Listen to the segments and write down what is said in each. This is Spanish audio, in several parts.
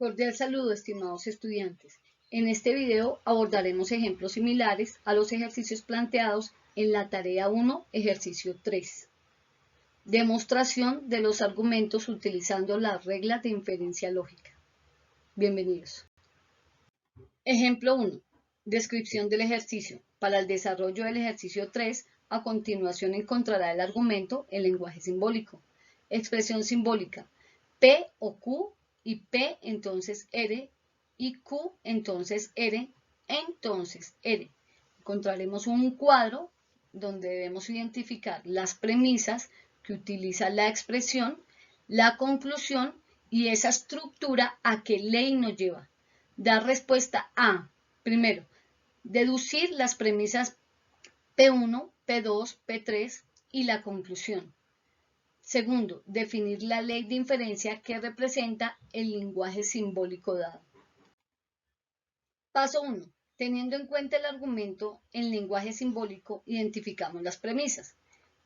Cordial saludo, estimados estudiantes. En este video abordaremos ejemplos similares a los ejercicios planteados en la tarea 1, ejercicio 3. Demostración de los argumentos utilizando las reglas de inferencia lógica. Bienvenidos. Ejemplo 1. Descripción del ejercicio. Para el desarrollo del ejercicio 3, a continuación encontrará el argumento en lenguaje simbólico. Expresión simbólica. P o Q y P entonces R y Q entonces R, entonces R. Encontraremos un cuadro donde debemos identificar las premisas que utiliza la expresión, la conclusión y esa estructura a qué ley nos lleva. Dar respuesta a, primero, deducir las premisas P1, P2, P3 y la conclusión. Segundo, definir la ley de inferencia que representa el lenguaje simbólico dado. Paso 1. Teniendo en cuenta el argumento en lenguaje simbólico, identificamos las premisas.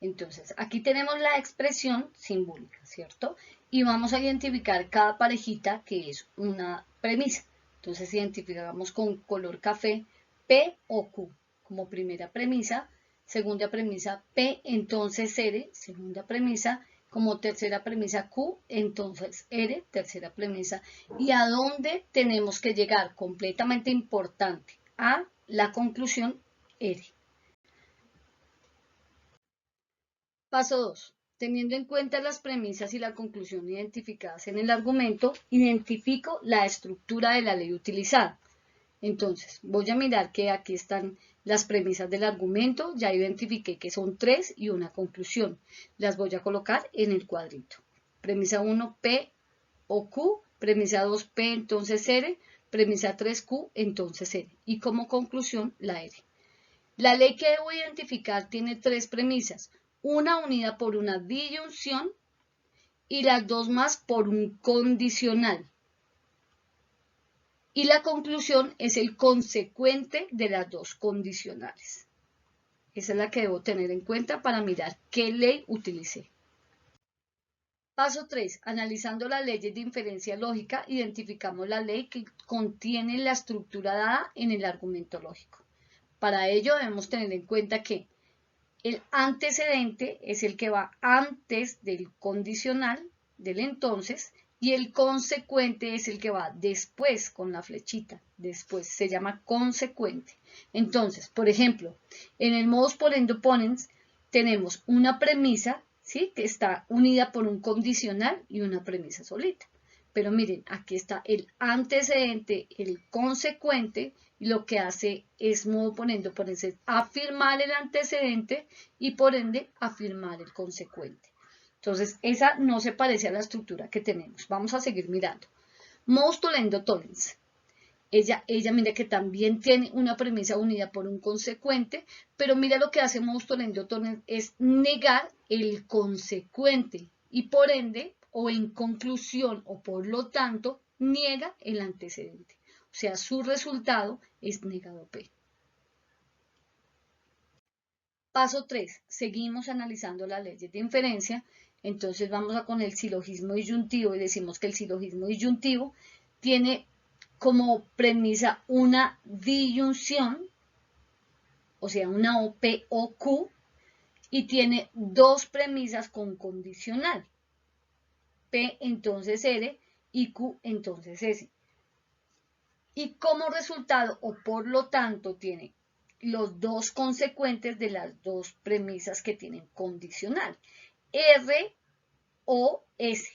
Entonces, aquí tenemos la expresión simbólica, ¿cierto? Y vamos a identificar cada parejita que es una premisa. Entonces, identificamos con color café P o Q como primera premisa. Segunda premisa, P, entonces R, segunda premisa, como tercera premisa Q, entonces R, tercera premisa. ¿Y a dónde tenemos que llegar? Completamente importante, a la conclusión R. Paso 2. Teniendo en cuenta las premisas y la conclusión identificadas en el argumento, identifico la estructura de la ley utilizada. Entonces, voy a mirar que aquí están las premisas del argumento, ya identifiqué que son 3 y una conclusión. Las voy a colocar en el cuadrito. Premisa 1, P o Q, premisa 2, P, entonces R, premisa 3, Q, entonces R. Y como conclusión, la R. La ley que debo identificar tiene 3 premisas, una unida por una disyunción y las dos más por un condicional. Y la conclusión es el consecuente de las dos condicionales. Esa es la que debo tener en cuenta para mirar qué ley utilicé. Paso 3. Analizando las leyes de inferencia lógica, identificamos la ley que contiene la estructura dada en el argumento lógico. Para ello debemos tener en cuenta que el antecedente es el que va antes del condicional, del entonces, y el consecuente es el que va después con la flechita, después se llama consecuente. Entonces, por ejemplo, en el modus ponendo ponens tenemos una premisa, ¿sí?, que está unida por un condicional y una premisa solita. Pero miren, aquí está el antecedente, el consecuente, y lo que hace es modo ponendo ponens, afirmar el antecedente y por ende afirmar el consecuente. Entonces, esa no se parece a la estructura que tenemos. Vamos a seguir mirando. Modus tollendo tollens. Ella mira que también tiene una premisa unida por un consecuente, pero mira lo que hace modus tollendo tollens es negar el consecuente y por ende, o en conclusión, o por lo tanto, niega el antecedente. O sea, su resultado es negado P. Paso 3. Seguimos analizando las leyes de inferencia. Entonces vamos con el silogismo disyuntivo y decimos que el silogismo disyuntivo tiene como premisa una disyunción, o sea, una o P o Q, y tiene dos premisas con condicional. P entonces R y Q entonces S. Y como resultado, o por lo tanto, tiene los dos consecuentes de las dos premisas que tienen condicional. R o S.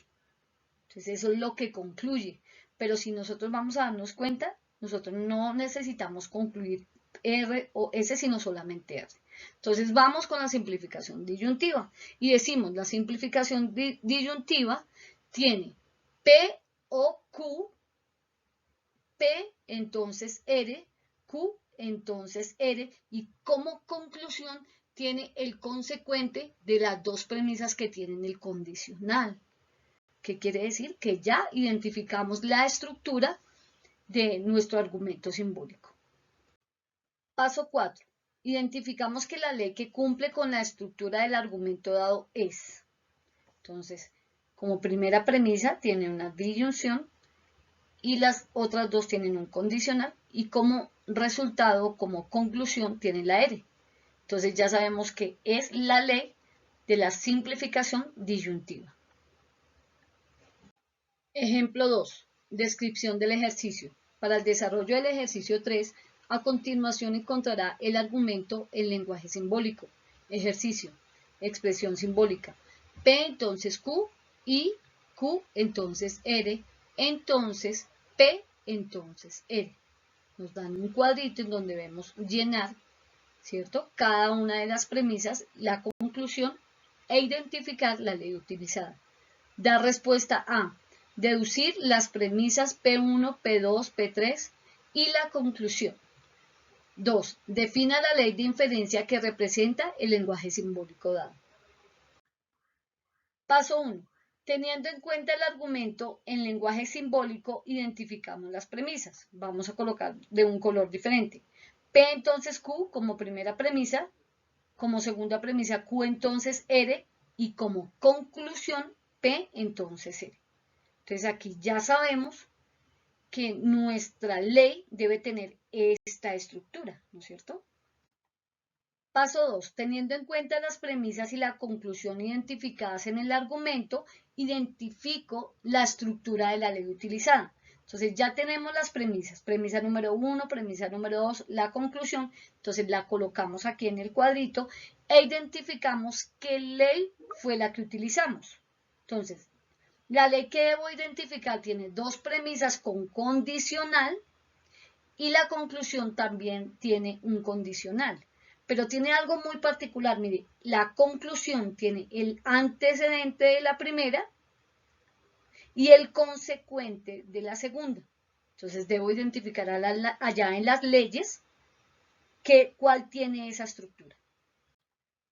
Entonces eso es lo que concluye. Pero si nosotros vamos a darnos cuenta, nosotros no necesitamos concluir R o S, sino solamente R. Entonces vamos con la simplificación disyuntiva. Y decimos, la simplificación disyuntiva tiene P o Q, P entonces R, Q entonces R, y como conclusión tiene el consecuente de las dos premisas que tienen el condicional. ¿Qué quiere decir? Que ya identificamos la estructura de nuestro argumento simbólico. Paso 4. Identificamos que la ley que cumple con la estructura del argumento dado es. Entonces, como primera premisa tiene una disyunción y las otras dos tienen un condicional y como resultado, como conclusión, tienen la R. Entonces ya sabemos que es la ley de la simplificación disyuntiva. Ejemplo 2. Descripción del ejercicio. Para el desarrollo del ejercicio 3, a continuación encontrará el argumento en lenguaje simbólico. Ejercicio. Expresión simbólica. P entonces Q y Q entonces R, entonces P entonces R. Nos dan un cuadrito en donde vemos llenar, ¿cierto? Cada una de las premisas, la conclusión e identificar la ley utilizada. Dar respuesta a deducir las premisas P1, P2, P3 y la conclusión. 2. Defina la ley de inferencia que representa el lenguaje simbólico dado. Paso 1. Teniendo en cuenta el argumento en lenguaje simbólico, identificamos las premisas. Vamos a colocar de un color diferente. P entonces Q como primera premisa, como segunda premisa Q entonces R y como conclusión P entonces R. Entonces aquí ya sabemos que nuestra ley debe tener esta estructura, ¿no es cierto? Paso 2. Teniendo en cuenta las premisas y la conclusión identificadas en el argumento, identifico la estructura de la ley utilizada. Entonces ya tenemos las premisas. Premisa número 1, premisa número 2, la conclusión. Entonces la colocamos aquí en el cuadrito e identificamos qué ley fue la que utilizamos. Entonces, la ley que debo identificar tiene dos premisas con condicional y la conclusión también tiene un condicional. Pero tiene algo muy particular, mire, la conclusión tiene el antecedente de la primera y el consecuente de la segunda. Entonces debo identificar allá en las leyes cuál tiene esa estructura.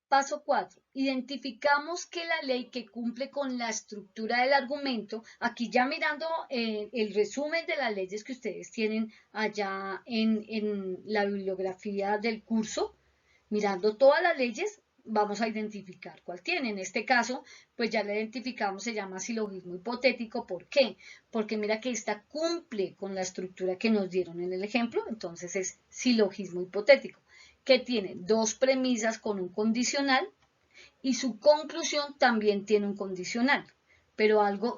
Paso 4. Identificamos que la ley que cumple con la estructura del argumento, aquí ya mirando el resumen de las leyes que ustedes tienen allá en la bibliografía del curso, mirando todas las leyes, vamos a identificar cuál tiene. En este caso, pues ya la identificamos, se llama silogismo hipotético. ¿Por qué? Porque mira que esta cumple con la estructura que nos dieron en el ejemplo, entonces es silogismo hipotético, que tiene dos premisas con un condicional y su conclusión también tiene un condicional. Pero algo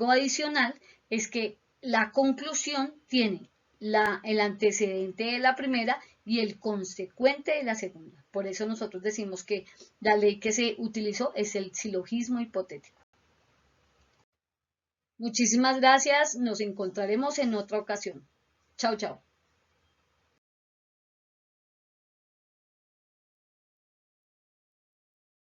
adicional es que la conclusión tiene el antecedente de la primera y el consecuente de la segunda. Por eso nosotros decimos que la ley que se utilizó es el silogismo hipotético. Muchísimas gracias, nos encontraremos en otra ocasión. Chao, chao.